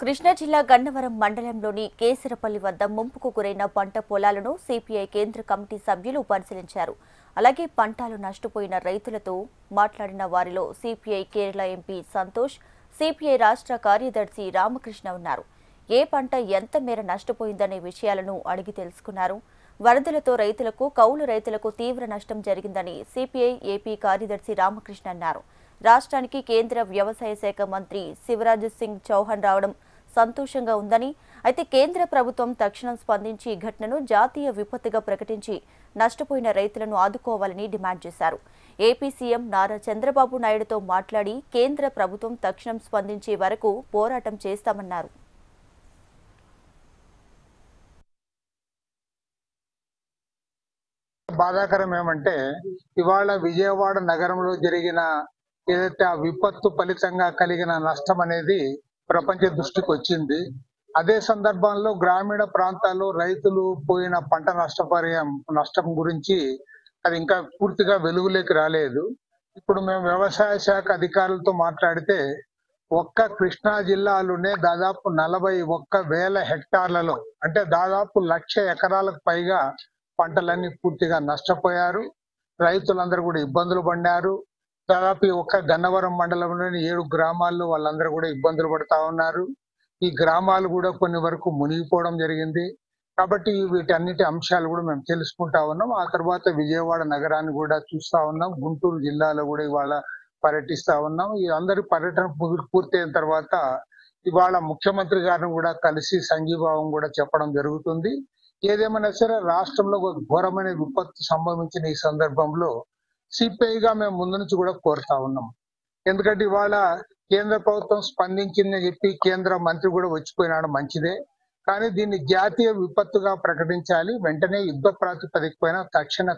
కృష్ణా జిల్లా గన్నవరం మండలంలోని కేసరపల్లి వద్ద ముంపుకు గురైన పంట పొలాలను సిపిఐ కేంద్ర కమిటీ సభ్యులు పరిశీలించారు. అలాగే పంటలు నష్టపోయిన రైతులతో మాట్లాడిన వారిలో CPI Kerala MP Santosh, CPI రాష్ట్ర కార్యదర్శి రామకృష్ణ ఉన్నారు. ఏ పంట ఎంత మేర నష్టపోయిందనే విషయాలను అడిగి తెలుసుకున్నారు. వరదలతో రైతులకు, కౌలు రైతులకు తీవ్ర నష్టం జరిగిందని సిపిఐ ఏపీ కార్యదర్శి రామకృష్ణ అన్నారు. రాష్ట్రానికి కేంద్ర వ్యవసాయ శాఖ మంత్రి శివరాజ్ సింగ్ చౌహాన్ రావడం సంతోషంగా ఉందని, అయితే కేంద్ర ప్రభుత్వం తక్షణం స్పందించి ఈ ఘటనను జాతీయ విపత్తుగా ప్రకటించి నష్టపోయిన రైతులను ఆదుకోవాలని డిమాండ్ చేశారు. ఏపీ సీఎం నారా చంద్రబాబు నాయుడుతో మాట్లాడి కేంద్ర ప్రభుత్వం తక్షణం స్పందించే వరకు పోరాటం చేస్తామన్నారు. బాధాకరం ఏమంటే ఇవాళ విజయవాడ నగరంలో జరిగిన ఏదైతే ఆ విపత్తు ఫలితంగా కలిగిన నష్టం అనేది ప్రపంచ దృష్టికి వచ్చింది. అదే సందర్భంలో గ్రామీణ ప్రాంతాల్లో రైతులు పోయిన పంట నష్టం గురించి అది ఇంకా పూర్తిగా వెలుగులోకి రాలేదు. ఇప్పుడు మేము వ్యవసాయ శాఖ అధికారులతో మాట్లాడితే ఒక్క కృష్ణా జిల్లాలోనే దాదాపు 41,000 హెక్టార్లలో అంటే దాదాపు 1,00,000 ఎకరాలకు పైగా పంటలన్నీ పూర్తిగా నష్టపోయారు. రైతులందరూ కూడా ఇబ్బందులు పడ్డారు. దాదాపు ఒక్క గన్నవరం మండలంలోని 7 గ్రామాల్లో వాళ్ళందరూ కూడా ఇబ్బందులు పడతా ఉన్నారు. ఈ గ్రామాలు కూడా కొన్ని వరకు మునిగిపోవడం జరిగింది. కాబట్టి వీటన్నిటి అంశాలు కూడా మేము తెలుసుకుంటా ఉన్నాం. ఆ తర్వాత విజయవాడ నగరాన్ని కూడా చూస్తా ఉన్నాం. గుంటూరు జిల్లాలో కూడా ఇవాళ పర్యటిస్తా ఉన్నాం. ఈ అందరి పర్యటన పూర్తయిన తర్వాత ఇవాళ ముఖ్యమంత్రి గారిని కూడా కలిసి సంఘీభావం కూడా చెప్పడం జరుగుతుంది. ఏదేమైనా సరే రాష్ట్రంలో ఒక ఘోరమైన విపత్తు సంభవించిన ఈ సందర్భంలో సిపిఐగా మేము ముందు నుంచి కూడా కోరుతా ఉన్నాం. ఎందుకంటే ఇవాళ కేంద్ర ప్రభుత్వం స్పందించిందని చెప్పి కేంద్ర మంత్రి కూడా వచ్చిపోయినాడు, మంచిదే. కానీ దీన్ని జాతీయ విపత్తుగా ప్రకటించాలి. వెంటనే యుద్ధ ప్రాతిపదిక పైన తక్షణ